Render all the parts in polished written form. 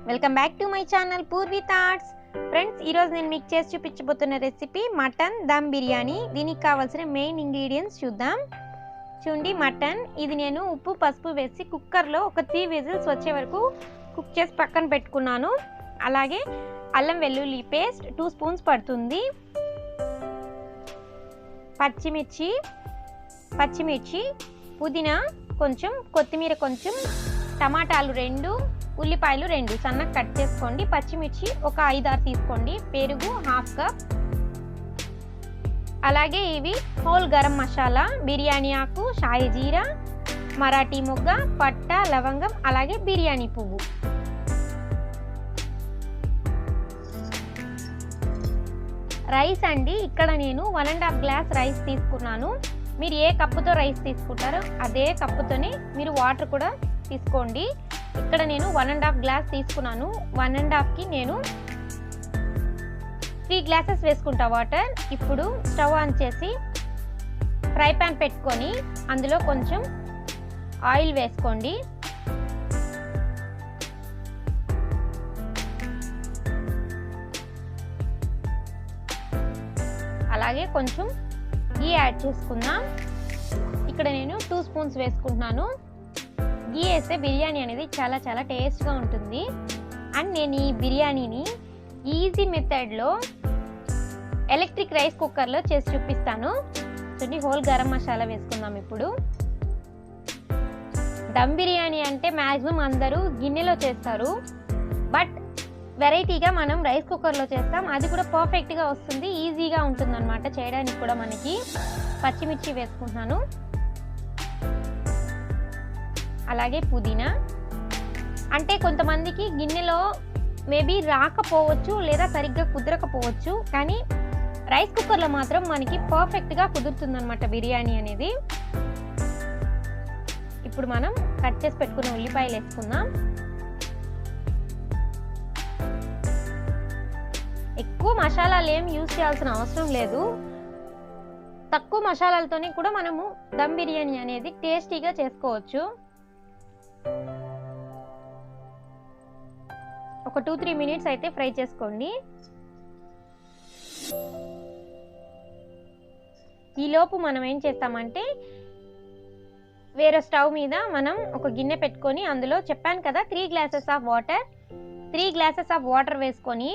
Welcome back to my channel Purvi thoughts. Friends, ఈరోజు నేను మీకు చేసి చూపించబోతున్న రెసిపీ మటన్ దమ్ బిర్యానీ. దీనికి కావాల్సిన మెయిన్ ఇంగ్రీడియంట్స్ చూద్దాం. చూడండి, మటన్ ఇది నేను ఉప్పు పసుపు వేసి కుక్కర్లో ఒక 3 విజిల్స్ వచ్చే వరకు కుక్ చేసి పక్కన పెట్టుకున్నాను. అలాగే అల్లం వెల్లుల్లి పేస్ట్ 2 స్పూన్స్ పడుతుంది. పచ్చిమిర్చి, పుదీనా కొంచెం, కొత్తిమీర కొంచెం, టమాటాలు 2, ఉల్లిపాయలు 2 సన్నగా కట్ చేసుకోండి. పచ్చిమిర్చి ఒక 5-6 తీసుకోండి. పెరుగు 1/2 కప్. అలాగే ఇవి హోల్ గరం మసాలా, బిర్యానీ ఆకు, షాయి జీరా, మరాఠీ మొగ్గ, పట్ట, లవంగం, అలాగే బిర్యానీ పువ్వు. రైస్ అండి, ఇక్కడ నేను 1.5 గ్లాస్ రైస్ తీసుకున్నాను. మీరు ఏ కప్పుతో రైస్ తీసుకుంటారో అదే కప్పుతోనే మీరు వాటర్ కూడా తీసుకోండి. ఇక్కడ నేను 1.5 గ్లాస్ తీసుకున్నాను. 1.5కి నేను 3 గ్లాసెస్ వేసుకుంటా వాటర్. ఇప్పుడు స్టవ్ ఆన్ చేసి ఫ్రై ప్యాన్ పెట్టుకొని అందులో కొంచెం ఆయిల్ వేసుకోండి. అలాగే కొంచెం గీ యాడ్ చేసుకుందాం. ఇక్కడ నేను 2 స్పూన్స్ వేసుకుంటున్నాను. గీ వేస్తే బిర్యానీ అనేది చాలా చాలా టేస్ట్గా ఉంటుంది. అండ్ నేను ఈ బిర్యానీని ఈజీ మెథడ్లో ఎలక్ట్రిక్ రైస్ కుక్కర్లో చేసి చూపిస్తాను. చూడండి, హోల్ గరం మసాలా వేసుకుందాం. ఇప్పుడు దమ్ బిర్యానీ అంటే మ్యాక్సిమం అందరూ గిన్నెలో చేస్తారు, బట్ వెరైటీగా మనం రైస్ కుక్కర్లో చేస్తాం. అది కూడా పర్ఫెక్ట్గా వస్తుంది, ఈజీగా ఉంటుంది అన్నమాట చేయడానికి కూడా. మనకి పచ్చిమిర్చి వేసుకుంటున్నాను, అలాగే పుదీనా. అంటే కొంతమందికి గిన్నెలో మేబీ రాకపోవచ్చు లేదా సరిగ్గా కుదరకపోవచ్చు, కానీ రైస్ కుక్కర్లో మాత్రం మనకి పర్ఫెక్ట్గా కుదురుతుందన్నమాట బిర్యానీ అనేది. ఇప్పుడు మనం కట్ చేసి పెట్టుకున్న ఉల్లిపాయలు వేసుకుందాం. ఎక్కువ మసాలాలు ఏం యూజ్ చేయాల్సిన అవసరం లేదు. తక్కువ మసాలాలతోనే కూడా మనము దమ్ బిర్యానీ అనేది టేస్టీగా చేసుకోవచ్చు. ఒక 2-3 మినిట్స్ అయితే ఫ్రై చేసుకోండి. ఈలోపు మనం ఏం చేస్తామంటే వేరే స్టవ్ మీద మనం ఒక గిన్నె పెట్టుకొని అందులో చెప్పాను కదా 3 గ్లాసెస్ ఆఫ్ వాటర్ వేసుకొని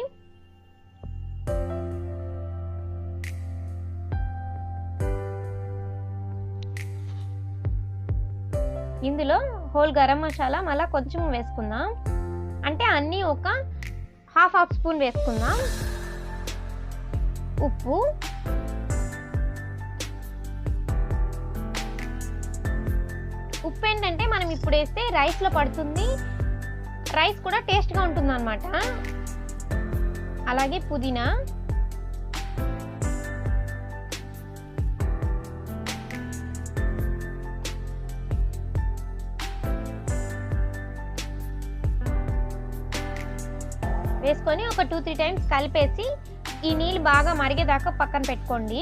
ఇందులో హోల్ గరం మసాలా మళ్ళీ కొంచెం వేసుకుందాం. అంటే అన్నీ ఒక హాఫ్ స్పూన్ వేసుకుందాం. ఉప్పు, ఏంటంటే మనం ఇప్పుడు వేస్తే రైస్లో పడుతుంది, రైస్ కూడా టేస్ట్గా ఉంటుంది అన్నమాట. అలాగే పుదీనా, వేసుకొని ఒక 2-3 టైమ్స్ కలిపేసి ఈ నీళ్ళు బాగా మరిగేదాకా పక్కన పెట్టుకోండి.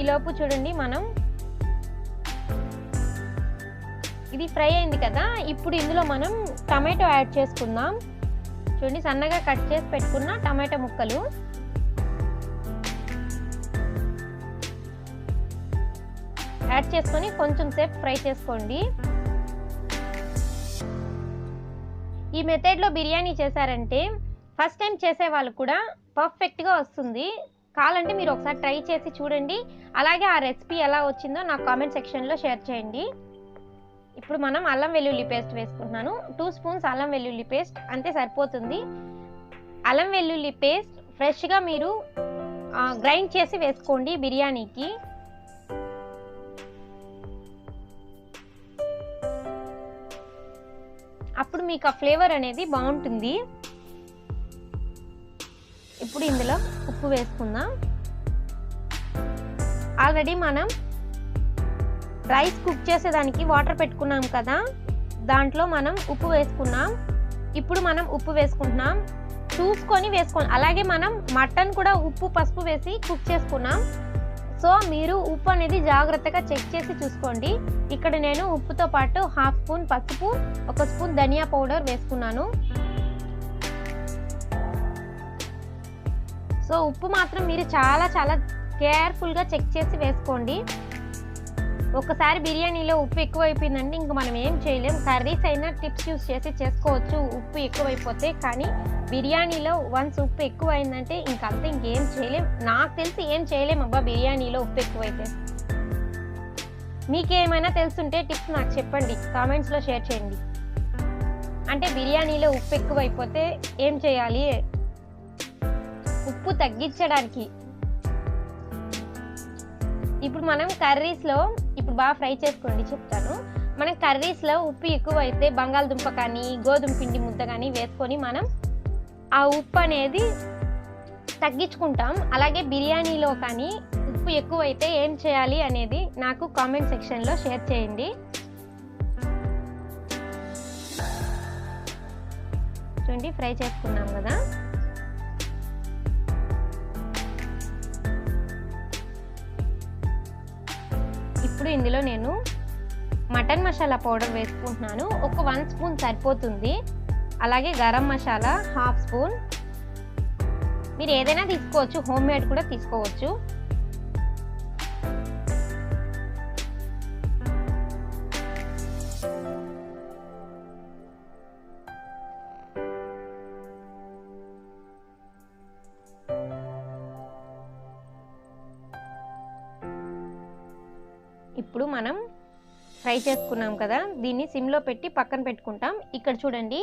ఈలోపు చూడండి, మనం ఇది ఫ్రై అయింది కదా. ఇప్పుడు ఇందులో మనం టమాటో యాడ్ చేసుకుందాం. చూడండి, సన్నగా కట్ చేసి పెట్టుకున్న టమాటో ముక్కలు యాడ్ చేసుకొని కొంచెం సేపు ఫ్రై చేసుకోండి. ఈ మెథడ్లో బిర్యానీ చేశారంటే ఫస్ట్ టైం చేసే వాళ్ళు కూడా పర్ఫెక్ట్గా వస్తుంది. కావాలంటే మీరు ఒకసారి ట్రై చేసి చూడండి. అలాగే ఆ రెసిపీ ఎలా వచ్చిందో నాకు కామెంట్ సెక్షన్లో షేర్ చేయండి. ఇప్పుడు మనం అల్లం వెల్లుల్లి పేస్ట్ వేసుకుంటున్నాను. 2 స్పూన్స్ అల్లం వెల్లుల్లి పేస్ట్ అంతే సరిపోతుంది. అల్లం వెల్లుల్లి పేస్ట్ ఫ్రెష్గా మీరు గ్రైండ్ చేసి వేసుకోండి బిర్యానీకి. అప్పుడు మీకు ఆ ఫ్లేవర్ అనేది బాగుంటుంది. ఇప్పుడు ఇందులో ఉప్పు వేసుకుందాం. ఆల్రెడీ మనం రైస్ కుక్ చేసేదానికి వాటర్ పెట్టుకున్నాం కదా, దాంట్లో మనం ఉప్పు వేసుకున్నాం. ఇప్పుడు మనం ఉప్పు వేసుకుంటున్నాం, చూసుకొని వేసుకోండి. అలాగే మనం మటన్ కూడా ఉప్పు పసుపు వేసి కుక్ చేసుకున్నాం. సో మీరు ఉప్పు అనేది జాగ్రత్తగా చెక్ చేసి చూసుకోండి. ఇక్కడ నేను ఉప్పుతో పాటు 1/2 స్పూన్ పసుపు, 1 స్పూన్ ధనియా పౌడర్ వేసుకున్నాను. సో ఉప్పు మాత్రం మీరు చాలా కేర్ఫుల్గా చెక్ చేసి వేసుకోండి. ఒకసారి బిర్యానీలో ఉప్పు ఎక్కువైపోయిందంటే ఇంక మనం ఏం చేయలేం. కర్రీస్ అయినా టిప్స్ యూస్ చేసి చేసుకోవచ్చు ఉప్పు ఎక్కువైపోతే, కానీ బిర్యానీలో వన్స్ ఉప్పు ఎక్కువ అయిందంటే ఇంకంతా ఇంకేం చేయలేం. నాకు తెలిసి ఏం చేయలేం అబ్బా బిర్యానీలో ఉప్పు ఎక్కువైతే. మీకేమైనా తెలుసుంటే టిప్స్ నాకు చెప్పండి, కామెంట్స్లో షేర్ చేయండి. అంటే బిర్యానీలో ఉప్పు ఎక్కువైపోతే ఏం చేయాలి, ఉప్పు తగ్గించడానికి. ఇప్పుడు మనం కర్రీస్లో ఇప్పుడు బాగా ఫ్రై చేసుకోండి చెప్తాను. మనం కర్రీస్లో ఉప్పు ఎక్కువైతే బంగాళదుంప కానీ గోధుమ పిండి ముద్ద కానీ వేసుకొని మనం ఆ ఉప్పు అనేది తగ్గించుకుంటాం. అలాగే బిర్యానీలో కానీ ఉప్పు ఎక్కువైతే ఏం చేయాలి అనేది నాకు కామెంట్ సెక్షన్లో షేర్ చేయండి. చూడండి ఫ్రై చేసుకున్నాం కదా. ఇప్పుడు ఇందులో నేను మటన్ మసాలా పౌడర్ వేసుకుంటున్నాను. ఒక 1 స్పూన్ సరిపోతుంది. అలాగే గరం మసాలా 1/2 స్పూన్. మీరు ఏదైనా తీసుకోవచ్చు, హోమ్ మేడ్ కూడా తీసుకోవచ్చు. ఇప్పుడు మనం ఫ్రై చేసుకున్నాం కదా, దీన్ని సిమ్లో పెట్టి పక్కన పెట్టుకుంటాం. ఇక్కడ చూడండి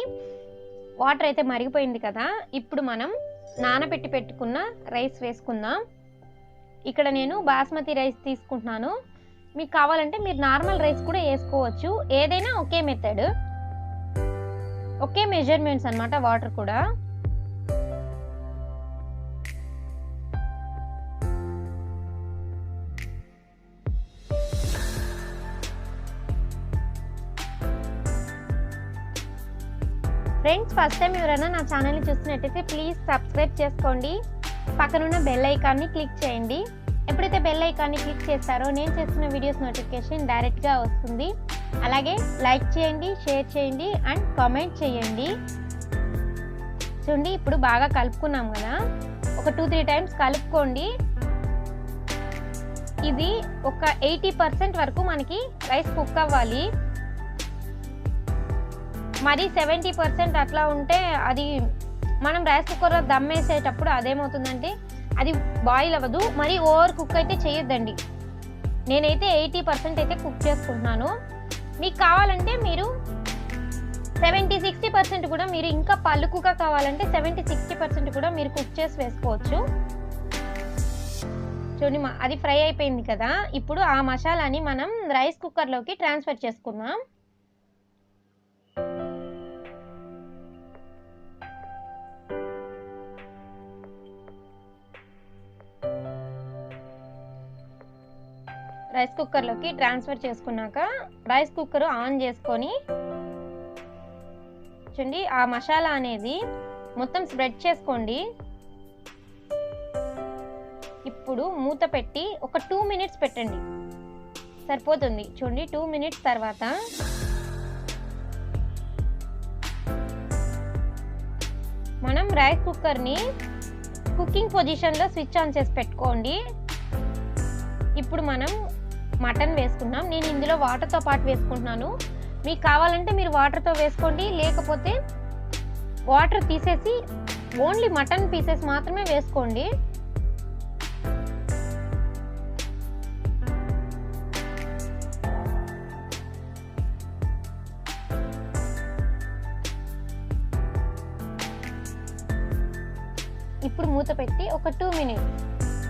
వాటర్ అయితే మరిగిపోయింది కదా. ఇప్పుడు మనం నానబెట్టి పెట్టుకున్న రైస్ వేసుకుందాం. ఇక్కడ నేను బాస్మతి రైస్ తీసుకుంటున్నాను. మీకు కావాలంటే మీరు నార్మల్ రైస్ కూడా వేసుకోవచ్చు. ఏదైనా ఒకే మెథడ్, ఒకే మెజర్మెంట్స్ అన్నమాట. వాటర్ కూడా ఫ్రెండ్స్, ఫస్ట్ టైం ఎవరైనా నా ఛానల్ని చూస్తున్నట్టయితే ప్లీజ్ సబ్స్క్రైబ్ చేసుకోండి. పక్కనున్న బెల్ ఐకాన్ని క్లిక్ చేయండి. ఎప్పుడైతే బెల్ ఐకాన్ని క్లిక్ చేస్తారో నేను చేస్తున్న వీడియోస్ నోటిఫికేషన్ డైరెక్ట్గా వస్తుంది. అలాగే లైక్ చేయండి, షేర్ చేయండి అండ్ కామెంట్ చేయండి. చూడండి ఇప్పుడు బాగా కలుపుకున్నాం కదా. ఒక 2-3 టైమ్స్ కలుపుకోండి. ఇది ఒక 80% వరకు మనకి రైస్ కుక్ అవ్వాలి. మరి 70% అట్లా ఉంటే అది మనం రైస్ కుక్కర్లో దమ్ వేసేటప్పుడు అదేమవుతుందంటే అది బాయిల్ అవ్వదు. మరి ఓవర్ కుక్ అయితే చేయొద్దండి. నేనైతే 80% అయితే కుక్ చేసుకుంటున్నాను. మీకు కావాలంటే మీరు 70-60% కూడా, మీరు ఇంకా పలుకుగా కావాలంటే 70-60% కూడా మీరు కుక్ చేసి వేసుకోవచ్చు. చూడండి అది ఫ్రై అయిపోయింది కదా. ఇప్పుడు ఆ మసాలాని మనం రైస్ కుక్కర్లోకి ట్రాన్స్ఫర్ చేసుకుందాం. రైస్ కుక్కర్లోకి ట్రాన్స్ఫర్ చేసుకున్నాక రైస్ కుక్కర్ ఆన్ చేసుకొని చూడండి ఆ మసాలా అనేది మొత్తం స్ప్రెడ్ చేసుకోండి. ఇప్పుడు మూత పెట్టి ఒక 2 మినిట్స్ పెట్టండి, సరిపోతుంది. చూడండి 2 మినిట్స్ తర్వాత మనం రైస్ కుక్కర్ని కుకింగ్ పొజిషన్లో స్విచ్ ఆన్ చేసి పెట్టుకోండి. ఇప్పుడు మనం మటన్ వేసుకున్నాం. నేను ఇందులో వాటర్తో పాటు వేసుకుంటున్నాను. మీకు కావాలంటే మీరు వాటర్తో వేసుకోండి, లేకపోతే వాటర్ తీసేసి ఓన్లీ మటన్ పీసెస్ మాత్రమే వేసుకోండి. ఇప్పుడు మూత పెట్టి ఒక 2 మినిట్స్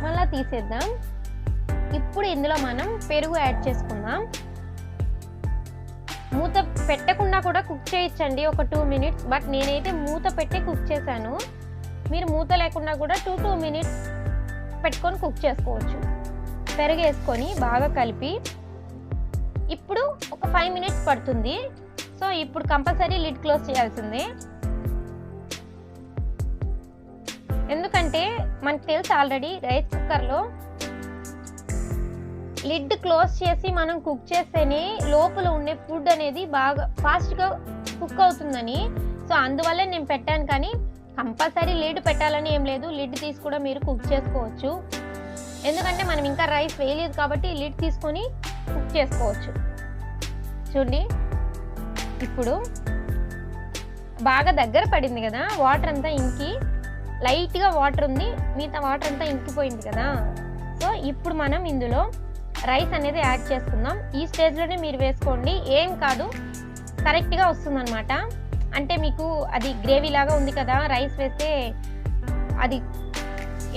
మళ్ళీ తీసేద్దాం. ఇప్పుడు ఇందులో మనం పెరుగు యాడ్ చేసుకుందాం. మూత పెట్టకుండా కూడా కుక్ చేయొచ్చండి ఒక 2 మినిట్స్. బట్ నేనైతే మూత పెట్టి కుక్ చేశాను. మీరు మూత లేకుండా కూడా 2 మినిట్స్ పెట్టుకొని కుక్ చేసుకోవచ్చు. పెరుగు వేసుకొని బాగా కలిపి ఇప్పుడు ఒక 5 మినిట్స్ పడుతుంది. సో ఇప్పుడు కంపల్సరీ లిడ్ క్లోజ్ చేయాల్సిందే. ఎందుకంటే మనకు తెలుసు ఆల్రెడీ రైస్ కుక్కర్లో లిడ్ క్లోజ్ చేసి మనం కుక్ చేస్తేనే లోపల ఉండే ఫుడ్ అనేది బాగా ఫాస్ట్గా కుక్ అవుతుందని, సో అందువల్లే నేను పెట్టాను. కానీ కంపల్సరీ లిడ్ పెట్టాలని ఏం లేదు, లిడ్ తీసి కూడా మీరు కుక్ చేసుకోవచ్చు. ఎందుకంటే మనం ఇంకా రైస్ వేయలేదు కాబట్టి లిడ్ తీసుకొని కుక్ చేసుకోవచ్చు. చూడండి ఇప్పుడు బాగా దగ్గర పడింది కదా, వాటర్ అంతా ఇంకి లైట్గా వాటర్ ఉంది, మిగతా వాటర్ అంతా ఇంకిపోయింది కదా. సో ఇప్పుడు మనం ఇందులో రైస్ అనేది యాడ్ చేసుకుందాం. ఈ స్టేజ్లోనే మీరు వేసుకోండి, ఏం కాదు, కరెక్ట్గా వస్తుందన్నమాట. అంటే మీకు అది గ్రేవీ లాగా ఉంది కదా, రైస్ వేస్తే అది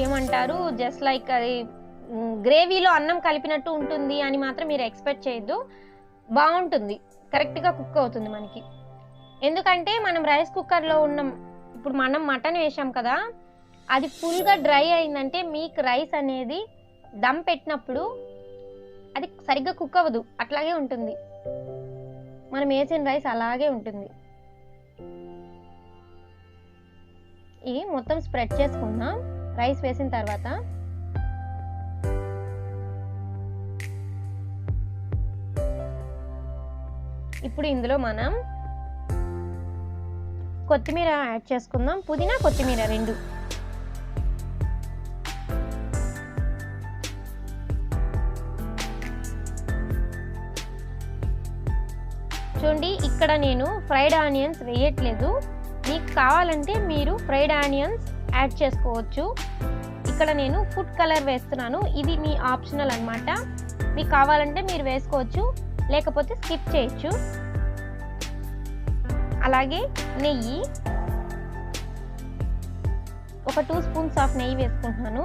ఏమంటారు జస్ట్ లైక్ అది గ్రేవీలో అన్నం కలిపినట్టు ఉంటుంది అని మాత్రం మీరు ఎక్స్పెక్ట్ చేయొద్దు. బాగుంటుంది, కరెక్ట్గా కుక్ అవుతుంది మనకి. ఎందుకంటే మనం రైస్ కుక్కర్లో ఉన్నాం, ఇప్పుడు మనం మటన్ వేసాం కదా, అది ఫుల్గా డ్రై అయిందంటే మీకు రైస్ అనేది దమ్ పెట్టినప్పుడు అది సరిగ్గా కుక్ అవ్వదు, అట్లాగే ఉంటుంది. మనం వేసిన రైస్ అలాగే ఉంటుంది. ఇది మొత్తం స్ప్రెడ్ చేసుకుందాం రైస్ వేసిన తర్వాత. ఇప్పుడు ఇందులో మనం కొత్తిమీర యాడ్ చేసుకుందాం, పుదీనా కొత్తిమీర రెండు. చూడండి ఇక్కడ నేను ఫ్రైడ్ ఆనియన్స్ వేయట్లేదు, మీకు కావాలంటే మీరు ఫ్రైడ్ ఆనియన్స్ యాడ్ చేసుకోవచ్చు. ఇక్కడ నేను ఫుడ్ కలర్ వేస్తున్నాను, ఇది మీ ఆప్షనల్ అన్నమాట. మీకు కావాలంటే మీరు వేసుకోవచ్చు, లేకపోతే స్కిప్ చేయొచ్చు. అలాగే నెయ్యి, ఒక 2 స్పూన్స్ ఆఫ్ నెయ్యి వేసుకుంటున్నాను.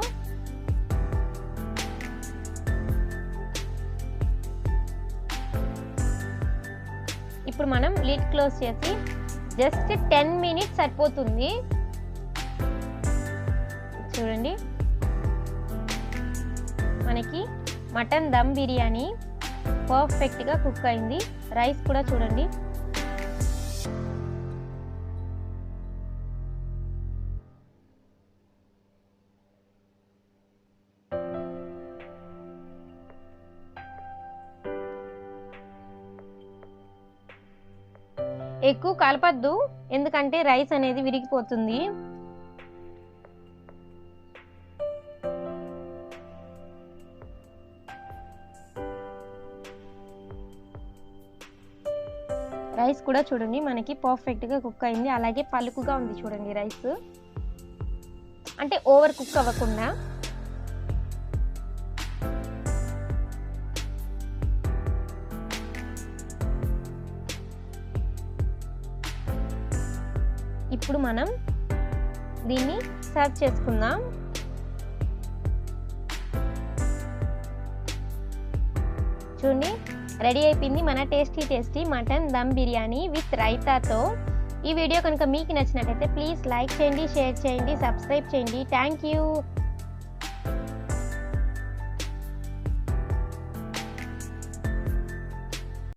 ఇప్పుడు మనం లిడ్ క్లోజ్ చేసి జస్ట్ 10 మినిట్స్ సరిపోతుంది. చూడండి మనకి మటన్ దమ్ బిర్యానీ పర్ఫెక్ట్గా కుక్ అయింది. రైస్ కూడా చూడండి ఎక్కువ కలపద్దు, ఎందుకంటే రైస్ అనేది విరిగిపోతుంది. రైస్ కూడా చూడండి మనకి పర్ఫెక్ట్గా కుక్ అయింది, అలాగే పలుకుగా ఉంది చూడండి రైస్, అంటే ఓవర్ కుక్ అవ్వకుండా. ఇప్పుడు మనం దీన్ని సర్వ్ చేసుకుందాం. చూడండి రెడీ అయిపోయింది మన tasty mutton dum biryani with రైతాతో. ఈ వీడియో కనుక మీకు నచ్చినట్లయితే ప్లీజ్ లైక్ చేయండి, షేర్ చేయండి, సబ్స్క్రైబ్ చేయండి. Thank you.